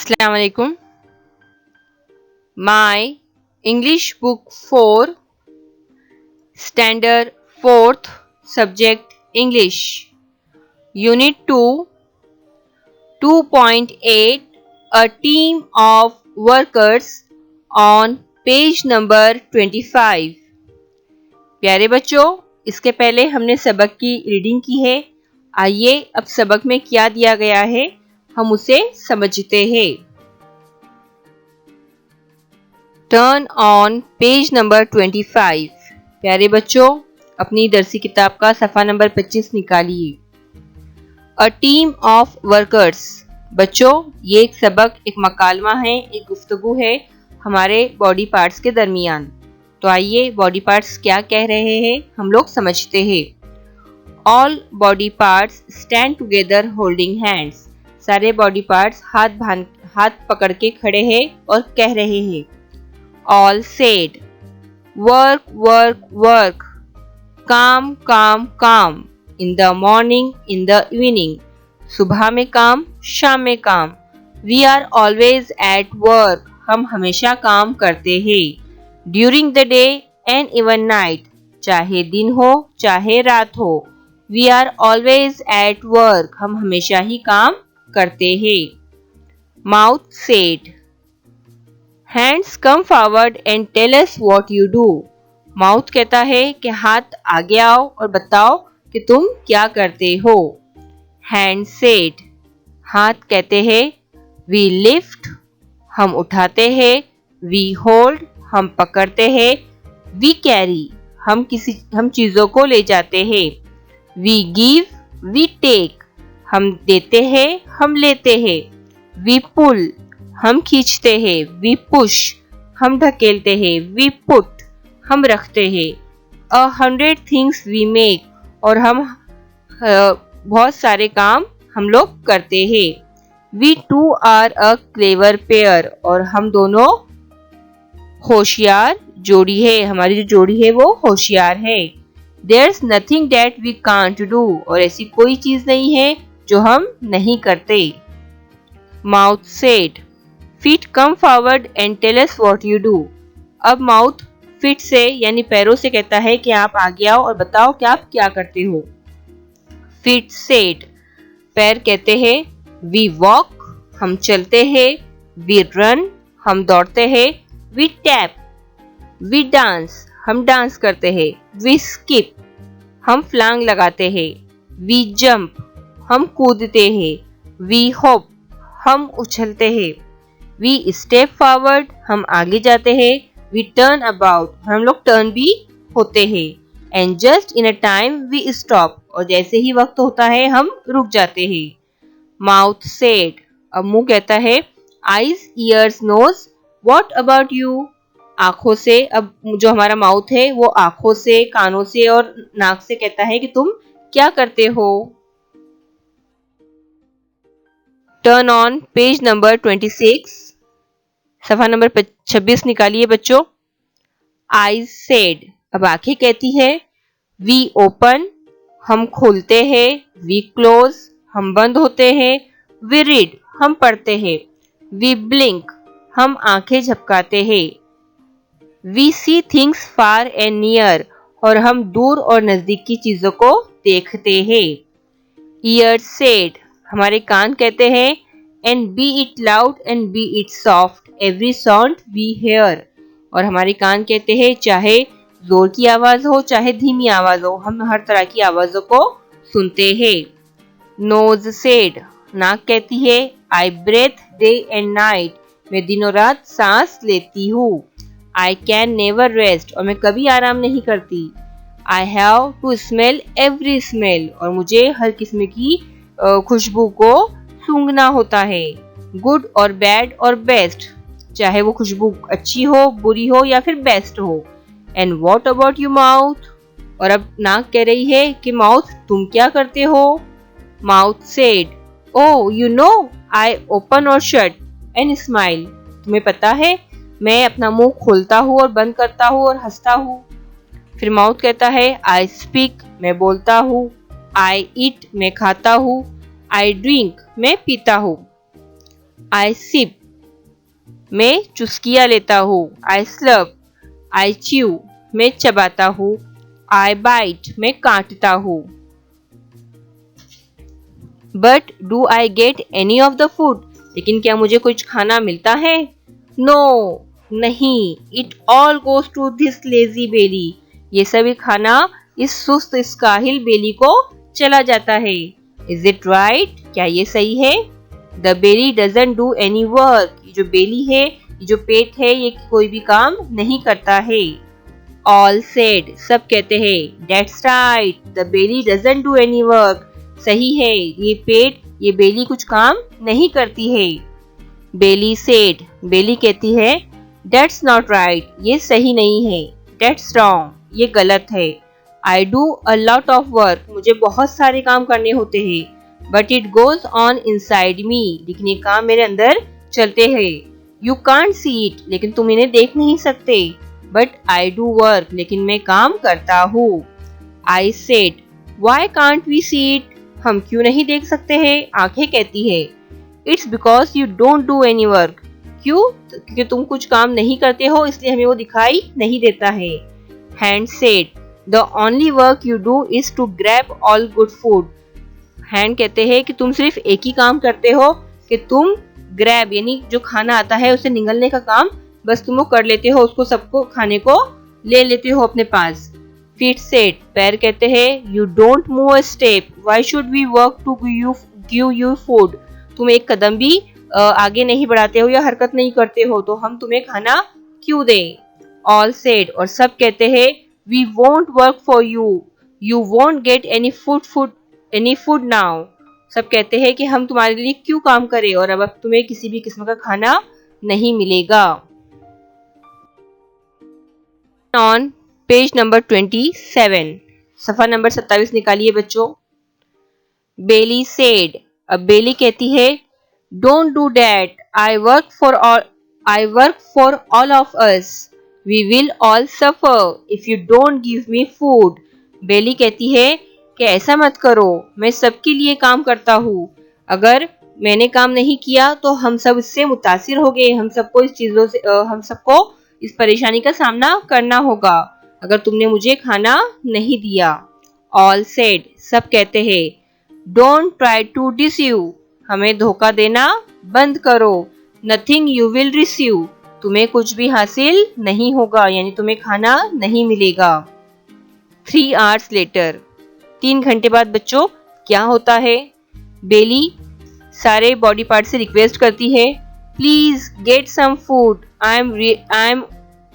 Assalamu alaikum. My English book 4, Standard 4th, Subject English, Unit 2, 2.8, A Team of Workers, on page number 25. प्यारे बच्चों, इसके पहले हमने सबक की रीडिंग की है। आइए अब सबक में क्या दिया गया है हम उसे समझते हैं। Turn on page number 25। प्यारे बच्चों, अपनी दरसी किताब का सफ़ा नंबर 25 निकालिए। A team of workers. बच्चों, ये एक सबक, एक मकालमा है, एक गुफ्तगू है हमारे बॉडी पार्ट्स के दरमियान। तो आइए बॉडी पार्ट्स क्या कह रहे हैं हम लोग समझते हैं। All body parts stand together holding hands. सारे बॉडी पार्ट्स हाथ पकड़ के खड़े हैं और कह रहे हैं। All said, work, work, work, काम, काम, काम, in the morning, in the evening, सुबह में काम, शाम में काम, we are always at work, हम हमेशा काम करते हैं, during the day and even night, चाहे दिन हो, चाहे रात हो, we are always at work, हम हमेशा ही काम करते हैं। Mouth said, Hands come forward and tell us what you do. Mouth कहता है कि हाथ आगे आओ और बताओ कि तुम क्या करते हो। हैंड सेड, हाथ कहते हैं वी लिफ्ट, हम उठाते हैं, वी होल्ड, हम पकड़ते हैं, वी कैरी, हम चीज़ों को ले जाते हैं, वी गिव, वी टेक, हम देते हैं, हम लेते हैं, वी पुल, हम खींचते हैं, वी पुश, हम ढकेलते हैं, वी पुट, हम रखते हैं, 100 थिंग्स वी मेक, और हम बहुत सारे काम हम लोग करते हैं। We two are a clever pair, और हम दोनों होशियार जोड़ी है, हमारी जो जोड़ी है वो होशियार है। There's nothing that we can't do, और ऐसी कोई चीज नहीं है जो हम नहीं करते। Mouth said, Feet come forward and tell us what you do. अब माउथ फीट से यानी पैरों से कहता है कि आप आगे आओ और बताओ कि आप क्या करते हो। फीट सेड, पैर कहते हैं वी वॉक, हम चलते हैं, वी रन, हम दौड़ते हैं, वी टैप, वी डांस, हम डांस करते हैं, वी स्किप, हम फ्लांग लगाते हैं, वी जंप, हम कूदते हैं, वी हॉप, हम उछलते हैं, वी स्टेप फॉरवर्ड, हम आगे जाते हैं, वी टर्न अबाउट, हम लोग टर्न भी होते हैं, and just in a time we stop, और जैसे ही वक्त होता है हम रुक जाते हैं। माउथ सेड, अब मुंह कहता है eyes, ears, nose, what about you. आंखों से, अब जो हमारा माउथ है वो आंखों से, कानों से और नाक से कहता है कि तुम क्या करते हो। टर्न ऑन पेज नंबर 26, सफा नंबर 26 निकालिए बच्चों। आईज सेड, अब आंखें कहती है वी ओपन, हम खोलते हैं, वी क्लोज, हम बंद होते हैं, वी रीड, हम पढ़ते हैं, वी ब्लिंक, हम आंखें झपकाते हैं, we see things far and near, और हम दूर और नजदीक की चीजों को देखते हैं। ईयर सेड, हमारे कान कहते हैं and be it loud and be it soft, every sound we hear, और हमारे कान कहते हैं चाहे जोर की आवाज हो चाहे धीमी आवाज हो, हम हर तरह की आवाजों को सुनते हैं। नोज सेड, नाक कहती है आई ब्रेथ डे एंड नाइट, मैं दिनों रात सांस लेती हूँ। आई कैन नेवर रेस्ट, और मैं कभी आराम नहीं करती। I have to smell every smell, और मुझे हर किस्म की खुशबू को सूंघना होता है। गुड और बैड और बेस्ट, चाहे वो खुशबू अच्छी हो, बुरी हो या फिर बेस्ट हो। And what about you mouth, और अब नाक कह रही है कि माउथ तुम क्या करते हो। Mouth said, oh you know I open और शट एंड स्माइल, तुम्हें पता है मैं अपना मुंह खोलता हूँ और बंद करता हूँ और हंसता हूँ। फिर माउथ कहता है आई स्पीक, मैं बोलता हूँ, आई ईट, मैं खाता हूँ, आई ड्रिंक, मैं पीता हूँ, आई सिप, मैं चुस्कियाँ लेता हूँ। आई स्लप, आई च्यू, मैं चबाता हूँ। आई बाइट, मैं काटता हूँ। But do I get any of the food, लेकिन क्या मुझे कुछ खाना मिलता है? नो, नहीं। It all goes to this lazy belly, ये सभी खाना इस सुस्त काहिल बेली को चला जाता है। इज इट राइट, क्या ये सही है? The belly doesn't do any work, ये जो बेली है, ये जो पेट है, ये कोई भी काम नहीं करता है। ऑल सेड, सब कहते हैं। That's right, the belly doesn't do any work, सही है, ये पेट, ये बेली कुछ काम नहीं करती है। बेली सेड, बेली कहती है। दैट्स नॉट राइट, ये सही नहीं है। दैट्स रॉन्ग, ये गलत है। I do a lot of work, मुझे बहुत सारे काम करने होते हैं। But it goes on inside me, लेकिन ये काम मेरे अंदर चलते हैं। यू कांट सी इट, लेकिन तुम इन्हें देख नहीं सकते। बट आई डू वर्क, लेकिन मैं काम करता हूँ। I said, why can't we see it, हम क्यों नहीं देख सकते हैं? आंखें कहती है। It's because you don't do any work, क्यों? क्योंकि तुम कुछ काम नहीं करते हो, इसलिए हमें वो दिखाई नहीं देता है। Hand said, the only work you do is to grab all good food, hand कहते हैं कि तुम सिर्फ एक ही काम करते हो कि तुम ग्रैब यानी जो खाना आता है उसे निगलने का काम बस तुम वो कर लेते हो, उसको सबको खाने को ले लेते हो अपने पास। फीट सेट, पैर कहते हैं। You don't move a step, why should we work to give you food, तुम एक कदम भी आगे नहीं बढ़ाते हो या हरकत नहीं करते हो, तो हम तुम्हें खाना क्यों दें? ऑल सेड, और सब कहते हैं। We won't work for you, you won't get any food now, सब कहते हैं कि हम तुम्हारे लिए क्यों काम करें और अब तुम्हें किसी भी किस्म का खाना नहीं मिलेगा। ऑन पेज नंबर 27, सफा नंबर 27 निकालिए बच्चों। बेली सेड, अब बेली कहती है। Don't do that, I work for all of us, we will all suffer if you don't give me food. Belly कहती है कि ऐसा मत करो, मैं सबके लिए काम करता हूँ, अगर मैंने काम नहीं किया तो हम सब इससे मुतासिर हो गए, हम सबको इस चीजों से हम सबको इस परेशानी का सामना करना होगा अगर तुमने मुझे खाना नहीं दिया। ऑल सेड, सब कहते हैं। डोंट ट्राई टू डिसीव, हमें धोखा देना बंद करो। नथिंग यू विल रिसीव, तुम्हें कुछ भी हासिल नहीं होगा, यानी तुम्हें खाना नहीं मिलेगा। 3 hours लेटर, 3 घंटे बाद बच्चों क्या होता है? बेली सारे बॉडी पार्ट से रिक्वेस्ट करती है। Please get some food, I am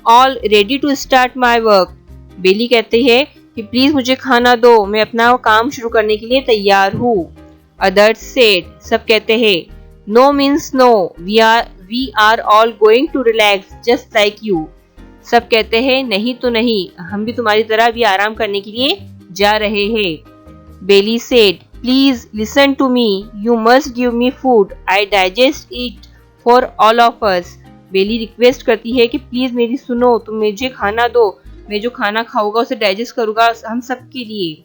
all ready to start my work. Belly कहती है कि प्लीज मुझे खाना दो, मैं अपना काम शुरू करने के लिए तैयार हूँ। अदर्स सेड, सब कहते हैं। No means no, we are all going to relax just like you, सब कहते हैं नहीं तो नहीं, हम भी तुम्हारी तरह भी आराम करने के लिए जा रहे हैं। Belly said, please listen to me, you must give me food, I digest it for all of us. Belly request करती है कि प्लीज मेरी सुनो, तुम मुझे खाना दो, मैं जो खाना खाऊंगा उसे डाइजेस्ट करूंगा हम सब के लिए।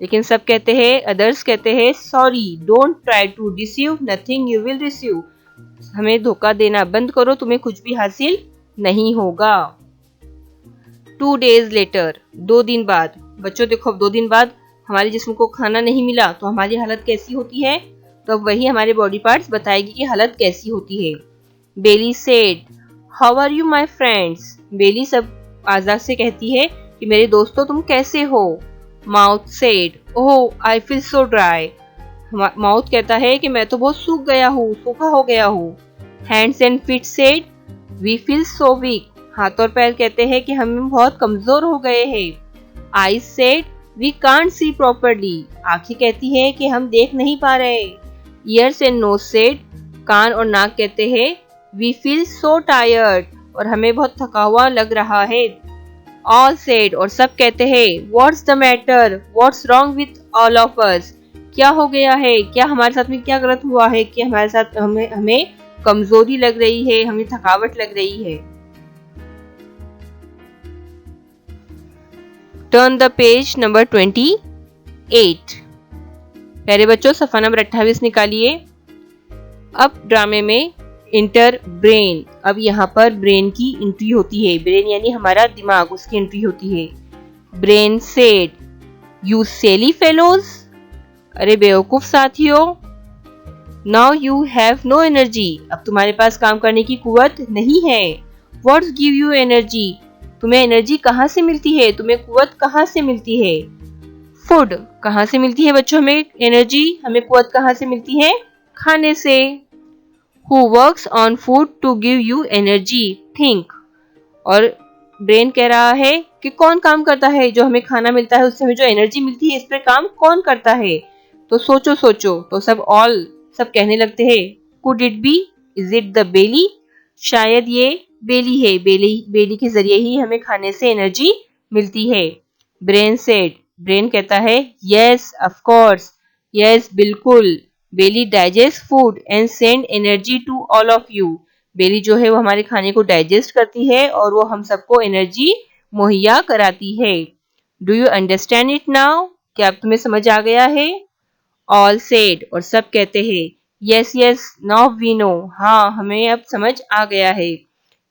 लेकिन सब कहते हैं, अदर्स कहते हैं, sorry, don't try to deceive, nothing you will receive, हमें धोखा देना बंद करो, तुम्हें कुछ भी हासिल नहीं होगा। 2 days लेटर, 2 दिन बाद। बच्चों देखो, अब 2 दिन बाद हमारे जिस्म को खाना नहीं मिला तो हमारी हालत कैसी होती है, तो अब वही हमारे बॉडी पार्ट्स बताएगी कि हालत कैसी होती है। Belly said, how are you my friends, belly सब आजाद से कहती है कि मेरे दोस्तों तुम कैसे हो। Mouth said, oh I feel so dry, mouth कहता है कि मैं तो बहुत सूख गया हूँ, सूखा हो गया हूँ। Hands and feet said, we feel so weak, हाथ और पैर कहते हैं कि हम बहुत कमजोर हो गए हैं। Eyes said, we can't see properly, आंखें कहती है कि हम देख नहीं पा रहे। ईयर्स एंड नोज सेड, कान और नाक कहते हैं। वी फील सो टायर्ड, और हमें बहुत थका हुआ लग रहा है। ऑल सेड, और सब कहते हैं। What's the matter, what's wrong with all of अस, क्या हो गया है, क्या हमारे साथ में क्या गलत हुआ है कि हमारे साथ हमें कमजोरी लग रही है, हमें थकावट लग रही है। टर्न द पेज नंबर 28, प्यारे बच्चों सफा नंबर 28 निकालिए। अब ड्रामे में इंटर ब्रेन। अब यहाँ पर ब्रेन की एंट्री होती है। ब्रेन यानी हमारा दिमाग, उसकी एंट्री होती है। Brain said, you silly fellows, अरे बेवकूफ साथियों, now you have no energy, अब तुम्हारे पास काम करने की कुव्वत नहीं है। व्हाट्स गिव यू एनर्जी, तुम्हें एनर्जी कहाँ से मिलती है, तुम्हें कुव्वत कहाँ से मिलती है। फूड, कहाँ से मिलती है बच्चों हमें एनर्जी, हमें कुव्वत कहाँ से मिलती है, खाने से। Who works on food to give you energy, think, और ब्रेन कह रहा है कि कौन काम करता है, जो हमें खाना मिलता है उससे हमें जो एनर्जी मिलती है, इस पर काम कौन करता है। तो सोचो सोचो, तो सब कहने लगते हैं, could it be, is it the belly, शायद ये बेली है, बेली के जरिए ही हमें खाने से एनर्जी मिलती है। ब्रेन सेड, ब्रेन कहता है यस ऑफ कोर्स, यस बिल्कुल, belly digest food and send energy to all of you, belly जो है वो हमारे खाने को डाइजेस्ट करती है और वो हम सबको एनर्जी मुहैया कराती है। Do you understand it now, क्या अब तुम्हें समझ आ गया है। ऑल सेड, और सब कहते हैं yes yes now we know, हाँ हमें अब समझ आ गया है।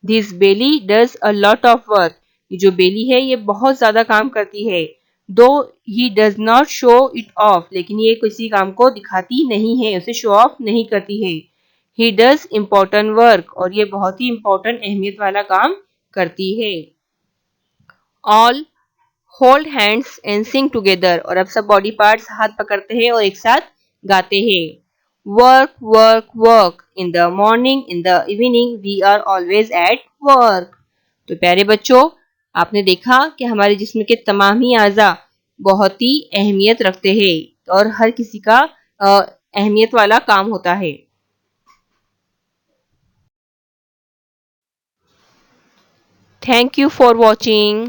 This belly does a lot of work, ये जो बेली है ये बहुत ज्यादा काम करती है। दो he does not show it of, लेकिन ये किसी काम को दिखाती नहीं है, उसे शो ऑफ नहीं करती है। ही डज इम्पोर्टेंट वर्क, और ये बहुत ही इम्पोर्टेंट अहमियत वाला काम करती है। All hold hands and Singh together, और अब सब बॉडी पार्ट्स हाथ पकड़ते हैं और एक साथ गाते हैं। Work work work, in the morning in the evening we are always at work. तो प्यारे बच्चों, आपने देखा कि हमारे जिस्म के तमाम ही आज़ा बहुत ही अहमियत रखते हैं और हर किसी का अहमियत वाला काम होता है। Thank you for watching.